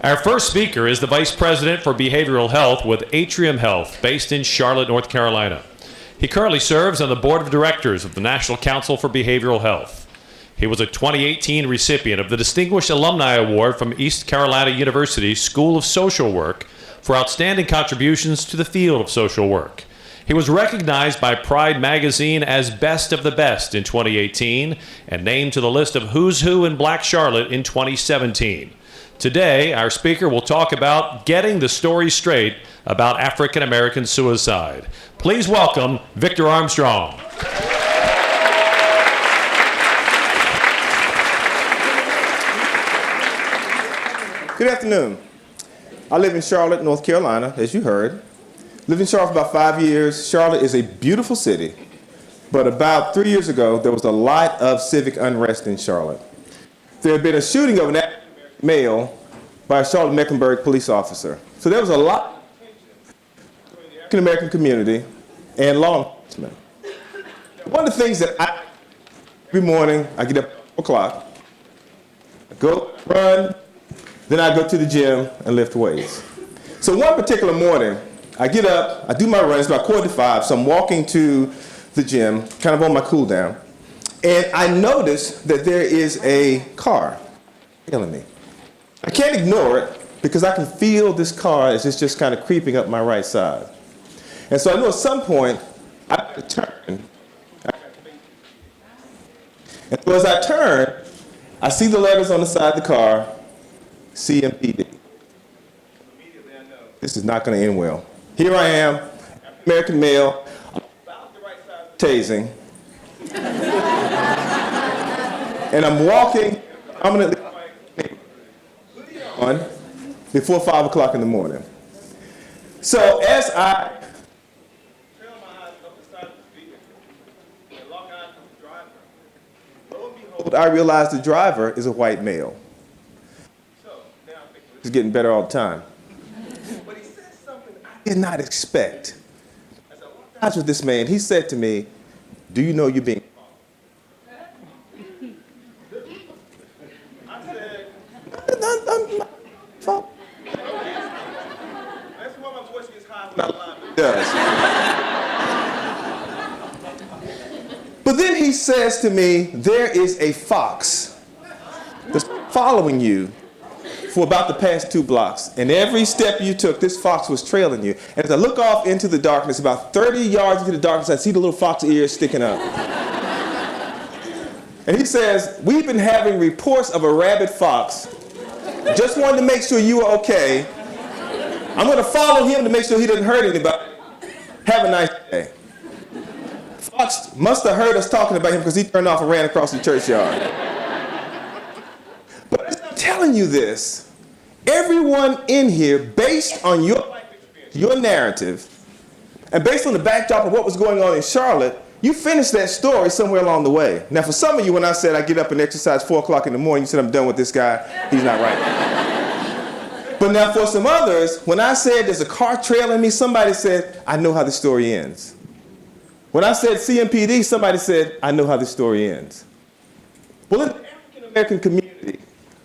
Our first speaker is the Vice President for Behavioral Health with Atrium Health, based in Charlotte, North Carolina. He currently serves on the Board of Directors of the National Council for Behavioral Health. He was a 2018 recipient of the Distinguished Alumni Award from East Carolina University School of Social Work for outstanding contributions to the field of social work. He was recognized by Pride magazine as Best of the Best in 2018 and named to the list of Who's Who in Black Charlotte in 2017. Today, our speaker will talk about getting the story straight about African American suicide. Please welcome Victor Armstrong. Good afternoon. I live in Charlotte, North Carolina, as you heard. Lived in Charlotte for about 5 years. Charlotte is a beautiful city, but about 3 years ago, there was a lot of civic unrest in Charlotte. There had been a shooting of an African male by a Charlotte Mecklenburg police officer. So there was a lot of tension between the African American community and law enforcement. One of the things that every morning, I get up at 4 o'clock, I go run, then I go to the gym and lift weights. So one particular morning, I get up, I do my run, it's about 4:45, so I'm walking to the gym, kind of on my cool down, and I notice that there is a car trailing me. I can't ignore it because I can feel this car as it's just kind of creeping up my right side. And so I know at some point, I have to turn. And so as I turn, I see the letters on the side of the car, CMPD. Immediately I know this is not going to end well. Here I am, African-American male, I'm about the right side of tasing, and I'm walking prominently on before 5 o'clock in the morning. So as I trail my eyes up the side of the vehicle and lock eyes with the driver, lo and behold, I realize the driver is a white male. It's getting better all the time. But he said something I did not expect. As I walked out with this man, he said to me, "Do you know you're being followed?" I said, I'm not followed. That's why my voice gets high when I lie. It does. But then he says to me, "There is a fox that's following you for about the past 2 blocks. And every step you took, this fox was trailing you. And as I look off into the darkness, about 30 yards into the darkness, I see the little fox ears sticking up." And he says, "We've been having reports of a rabid fox. Just wanted to make sure you were okay. I'm going to follow him to make sure he doesn't hurt anybody. Have a nice day." Fox must have heard us talking about him because he turned off and ran across the churchyard. But as I'm telling you this, everyone in here, based on your life experience, your narrative, and based on the backdrop of what was going on in Charlotte, you finished that story somewhere along the way. Now, for some of you, when I said I get up and exercise 4 o'clock in the morning, you said, "I'm done with this guy. He's not right." But now for some others, when I said there's a car trailing me, somebody said, "I know how the story ends." When I said CMPD, somebody said, "I know how the story ends." Well, in the African American community,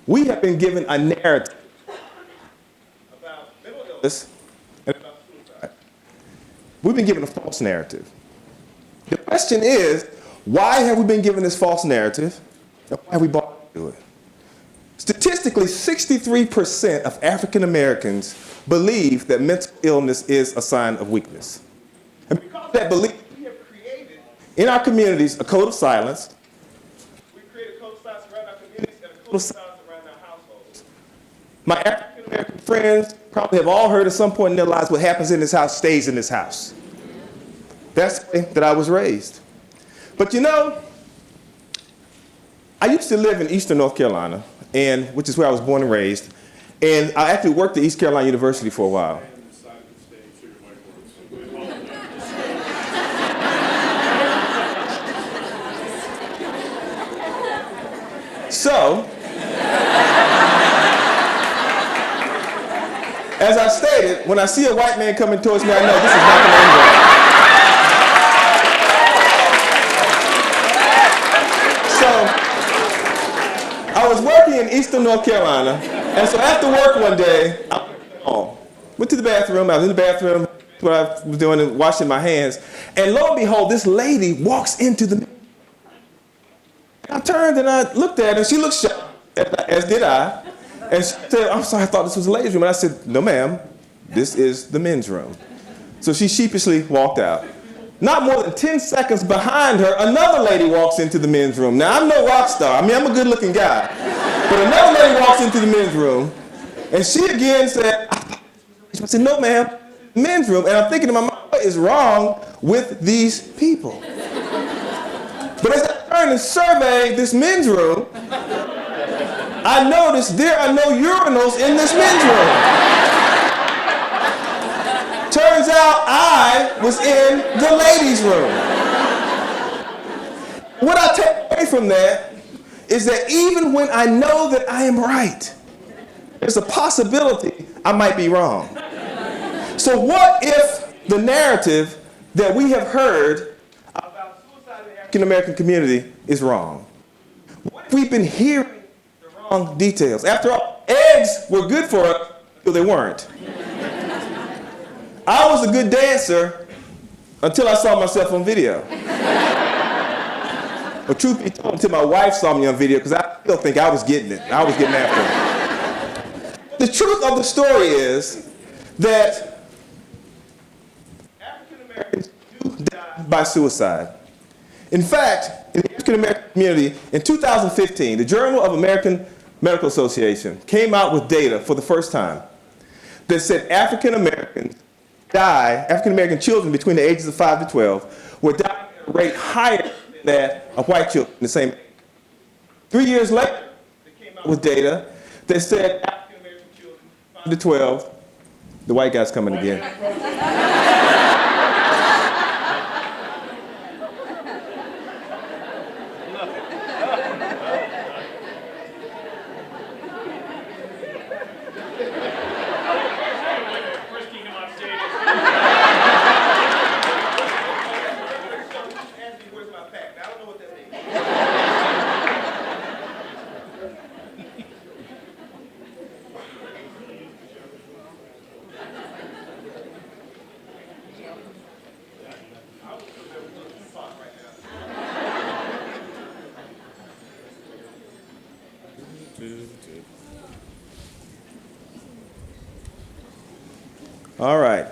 we have been given a narrative about mental illness and about suicide. We've been given a false narrative. The question is, why have we been given this false narrative, and why have we bought into it? Statistically, 63% of African Americans believe that mental illness is a sign of weakness. And because of that belief, we have created in our communities a code of silence. We create a code of silence around our communities and a code of silence around our households. My African American friends probably have all heard at some point in their lives, what happens in this house stays in this house. That's the way that I was raised. But you know, I used to live in Eastern North Carolina, which is where I was born and raised, and I actually worked at East Carolina University for a while. So, as I stated, when I see a white man coming towards me, I know this is not going to end well. So, I was working in Eastern North Carolina, And so after work one day, I went to the bathroom. I was in the bathroom, what I was doing, and washing my hands. And lo and behold, this lady walks into the. I turned and I looked at her, and she looked shocked, as did I. And she said, "I'm sorry, I thought this was the ladies' room." And I said, "No, ma'am, this is the men's room." So she sheepishly walked out. Not more than 10 seconds behind her, another lady walks into the men's room. Now, I'm no rock star. I mean, I'm a good-looking guy. But another lady walks into the men's room, and she again said, I said, "No, ma'am, men's room." And I'm thinking to my mind, what is wrong with these people? But as I turned and surveyed this men's room, I noticed there are no urinals in this men's room. Turns out I was in the ladies' room. What I take away from that is that even when I know that I am right, there's a possibility I might be wrong. So what if the narrative that we have heard about suicide in the African American community is wrong? What if we've been hearing the wrong details? After all, eggs were good for us until they weren't. I was a good dancer until I saw myself on video. But truth be told, until my wife saw me on video, because I still think I was getting it. I was getting after it. The truth of the story is that African Americans do die by suicide. In fact, in the African American community, in 2015, the Journal of American Medical Association came out with data for the first time that said African American children between the ages of 5 to 12 were dying at a rate higher than that of white children in the same age. 3 years later, they came out with data that said African American children 5 to 12, the white guy's coming again. All right.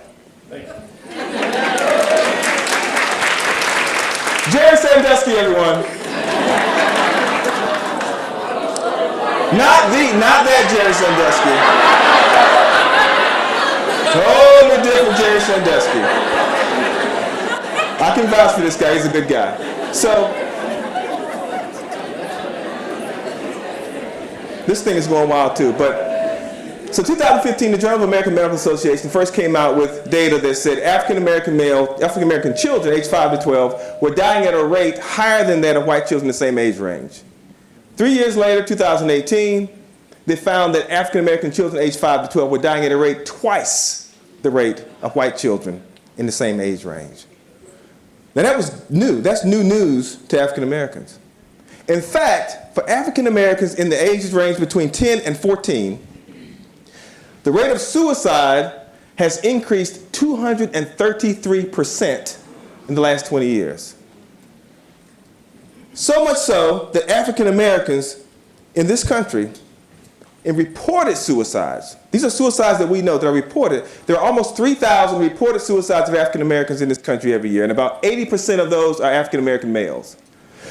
Jerry Sandusky, everyone. Not that Jerry Sandusky. Totally different Jerry Sandusky. I can vouch for this guy. He's a good guy. So, this thing is going wild too, so 2015, the Journal of American Medical Association first came out with data that said African American children aged 5 to 12 were dying at a rate higher than that of white children in the same age range. 3 years later, 2018, they found that African American children aged 5 to 12 were dying at a rate twice the rate of white children in the same age range. Now that was new. That's new news to African Americans. In fact, for African Americans in the ages range between 10 and 14, the rate of suicide has increased 233% in the last 20 years. So much so that African Americans in this country, in reported suicides, these are suicides that we know that are reported, there are almost 3,000 reported suicides of African Americans in this country every year, and about 80% of those are African American males.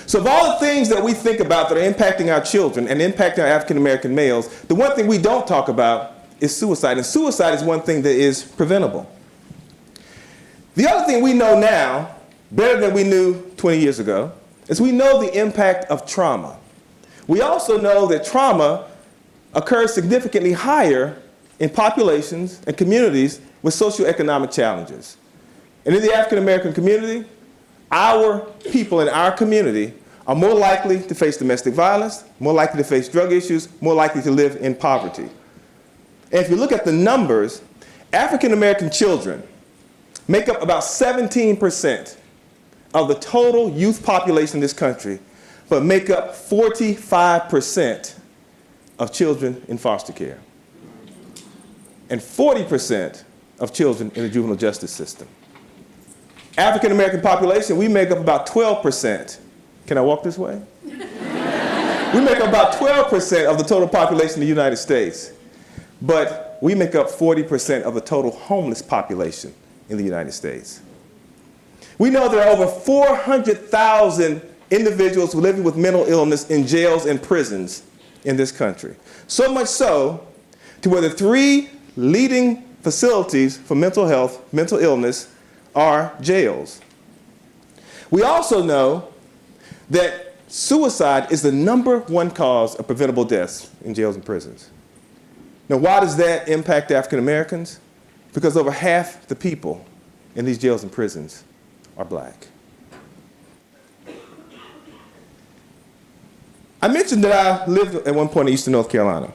So of all the things that we think about that are impacting our children and impacting our African American males, the one thing we don't talk about is suicide, and suicide is one thing that is preventable. The other thing we know now, better than we knew 20 years ago, is we know the impact of trauma. We also know that trauma occurs significantly higher in populations and communities with socioeconomic challenges. And in the African American community, our people in our community are more likely to face domestic violence, more likely to face drug issues, more likely to live in poverty. And if you look at the numbers, African American children make up about 17% of the total youth population in this country, but make up 45% of children in foster care and 40% of children in the juvenile justice system. African American population, we make up about 12%. Can I walk this way? We make up about 12% of the total population of the United States, but we make up 40% of the total homeless population in the United States. We know there are over 400,000 individuals living with mental illness in jails and prisons in this country. So much so to where the 3 leading facilities for mental health, mental illness, are jails. We also know that suicide is the #1 cause of preventable deaths in jails and prisons. Now, why does that impact African Americans? Because over half the people in these jails and prisons are black. I mentioned that I lived at one point in Eastern North Carolina.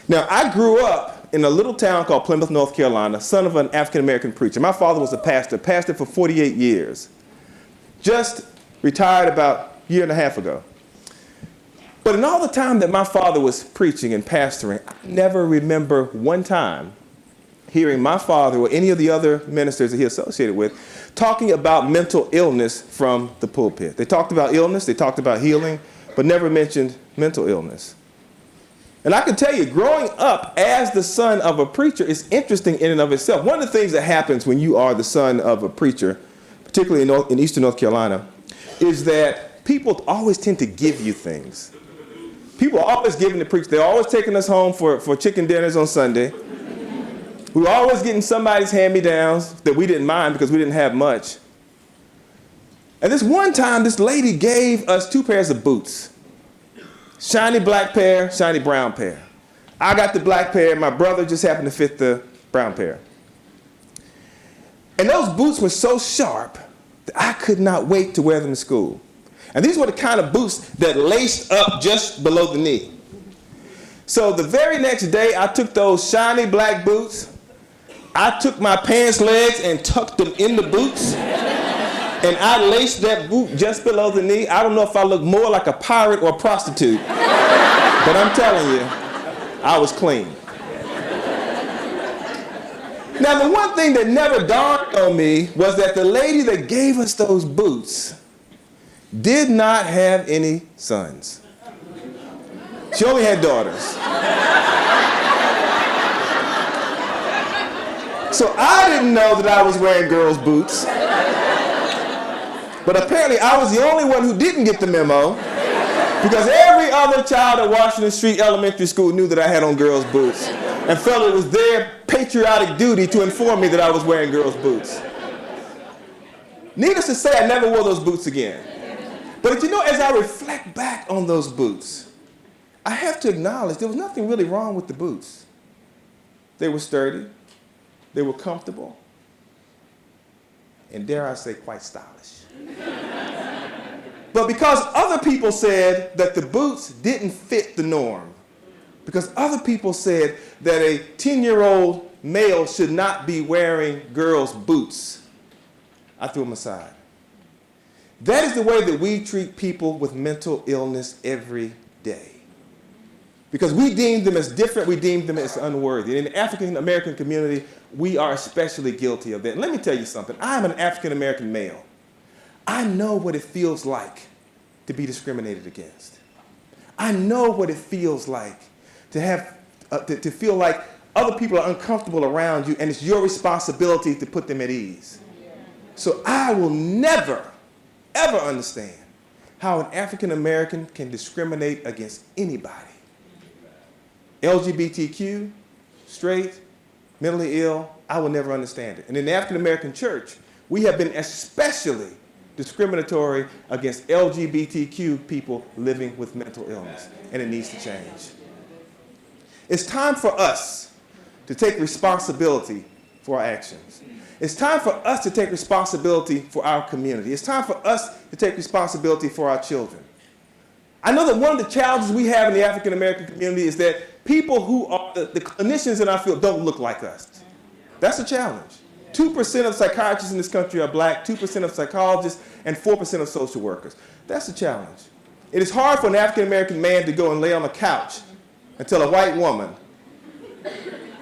Now, I grew up in a little town called Plymouth, North Carolina, son of an African-American preacher. My father was a pastor, pastored for 48 years. Just retired about a year and a half ago. But in all the time that my father was preaching and pastoring, I never remember one time hearing my father or any of the other ministers that he associated with talking about mental illness from the pulpit. They talked about illness, they talked about healing, but never mentioned mental illness. And I can tell you, growing up as the son of a preacher is interesting in and of itself. One of the things that happens when you are the son of a preacher, particularly in Eastern North Carolina, is that people always tend to give you things. People are always giving the preacher. They're always taking us home for chicken dinners on Sunday. We were always getting somebody's hand-me-downs that we didn't mind because we didn't have much. And this one time, this lady gave us 2 pairs of boots. Shiny black pair, shiny brown pair. I got the black pair, my brother just happened to fit the brown pair. And those boots were so sharp that I could not wait to wear them to school. And these were the kind of boots that laced up just below the knee. So the very next day, I took those shiny black boots, I took my pants legs and tucked them in the boots, and I laced that boot just below the knee. I don't know if I look more like a pirate or a prostitute, but I'm telling you, I was clean. Now, the one thing that never dawned on me was that the lady that gave us those boots did not have any sons. She only had daughters. So I didn't know that I was wearing girls' boots. But apparently I was the only one who didn't get the memo, because every other child at Washington Street Elementary School knew that I had on girls' boots and felt it was their patriotic duty to inform me that I was wearing girls' boots. Needless to say, I never wore those boots again. But you know, as I reflect back on those boots, I have to acknowledge there was nothing really wrong with the boots. They were sturdy, they were comfortable, and dare I say, quite stylish. But because other people said that the boots didn't fit the norm, because other people said that a 10-year-old male should not be wearing girls' boots, I threw them aside. That is the way that we treat people with mental illness every day. Because we deem them as different, we deem them as unworthy. In the African American community, we are especially guilty of that. And let me tell you something. I'm an African American male. I know what it feels like to be discriminated against. I know what it feels like to have to feel like other people are uncomfortable around you, and it's your responsibility to put them at ease. So I will never, ever understand how an African American can discriminate against anybody. LGBTQ, straight, mentally ill, I will never understand it. And in the African American church, we have been especially discriminatory against LGBTQ people living with mental illness, and it needs to change. It's time for us to take responsibility for our actions. It's time for us to take responsibility for our community. It's time for us to take responsibility for our children. I know that one of the challenges we have in the African American community is that people who are the clinicians in our field don't look like us. That's a challenge. 2% of psychiatrists in this country are black, 2% of psychologists, and 4% of social workers. That's a challenge. It is hard for an African American man to go and lay on a couch until a white woman.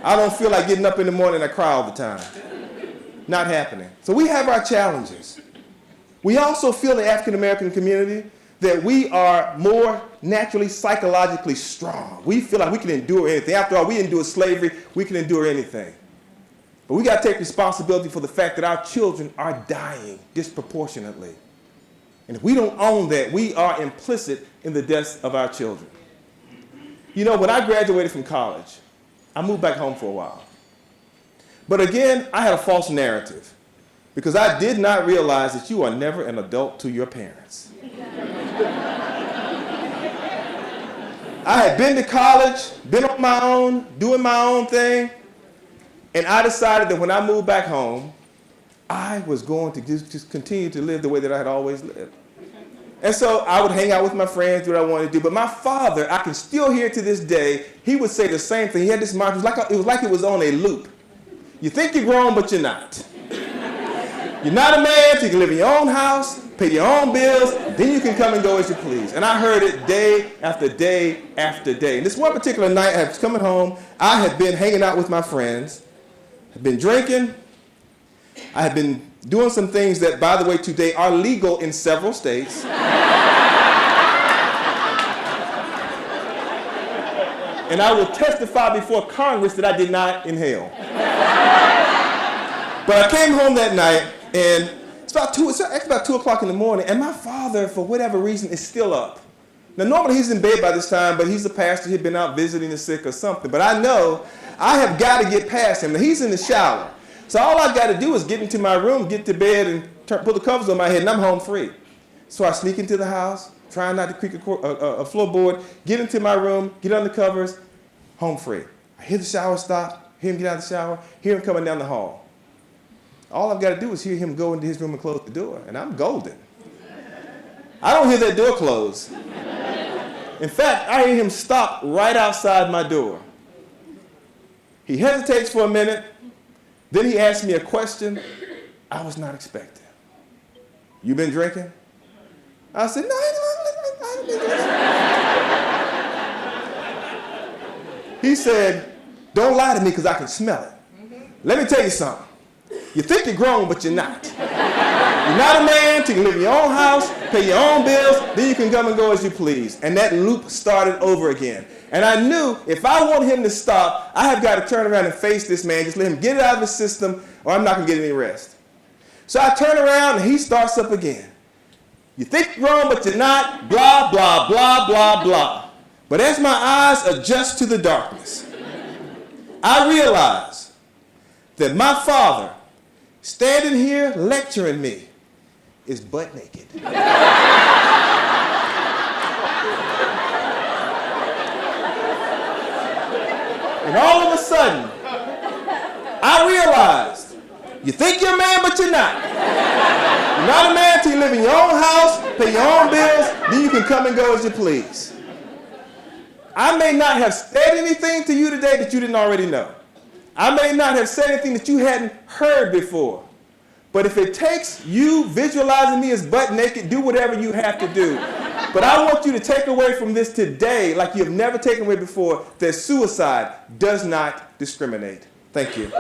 I don't feel like getting up in the morning and I cry all the time. Not happening. So we have our challenges. We also feel in the African American community that we are more naturally psychologically strong. We feel like we can endure anything. After all, we endured slavery, we can endure anything. But we got to take responsibility for the fact that our children are dying disproportionately. And if we don't own that, we are implicit in the deaths of our children. You know, when I graduated from college, I moved back home for a while. But again, I had a false narrative because I did not realize that you are never an adult to your parents. I had been to college, been on my own, doing my own thing, and I decided that when I moved back home, I was going to just continue to live the way that I had always lived. And so I would hang out with my friends, do what I wanted to do. But my father, I can still hear to this day, he would say the same thing. He had this mantra, it was like it was on a loop. You think you're grown, but you're not. You're not a man, so you can live in your own house, pay your own bills, then you can come and go as you please. And I heard it day after day after day. And this one particular night, I was coming home. I had been hanging out with my friends, had been drinking. I had been doing some things that, by the way, today are legal in several states. And I will testify before Congress that I did not inhale. But I came home that night, and it's about 2 o'clock in the morning, and my father, for whatever reason, is still up. Now, normally he's in bed by this time, but he's a pastor. He'd been out visiting the sick or something. But I know I have got to get past him. Now, he's in the shower. So all I've got to do is get into my room, get to bed, and put the covers on my head, and I'm home free. So I sneak into the house, trying not to creak a floorboard, get into my room, get under the covers, home free. I hear the shower stop, hear him get out of the shower, hear him coming down the hall. All I've got to do is hear him go into his room and close the door, and I'm golden. I don't hear that door close. In fact, I hear him stop right outside my door. He hesitates for a minute. Then he asked me a question I was not expecting. You been drinking? I said, no, I haven't been drinking. He said, don't lie to me because I can smell it. Let me tell you something. You think you're grown, but you're not. You're not a man till you live in your own house, pay your own bills, then you can come and go as you please. And that loop started over again. And I knew if I want him to stop, I have got to turn around and face this man, just let him get it out of his system, or I'm not going to get any rest. So I turn around and he starts up again. You think you're grown, but you're not, blah, blah, blah, blah, blah. But as my eyes adjust to the darkness, I realize that my father, standing here lecturing me, is butt naked. And all of a sudden, I realized, you think you're a man, but you're not. You're not a man till you live in your own house, pay your own bills, then you can come and go as you please. I may not have said anything to you today that you didn't already know. I may not have said anything that you hadn't heard before. But if it takes you visualizing me as butt naked, do whatever you have to do. But I want you to take away from this today, like you have never taken away before, that suicide does not discriminate. Thank you.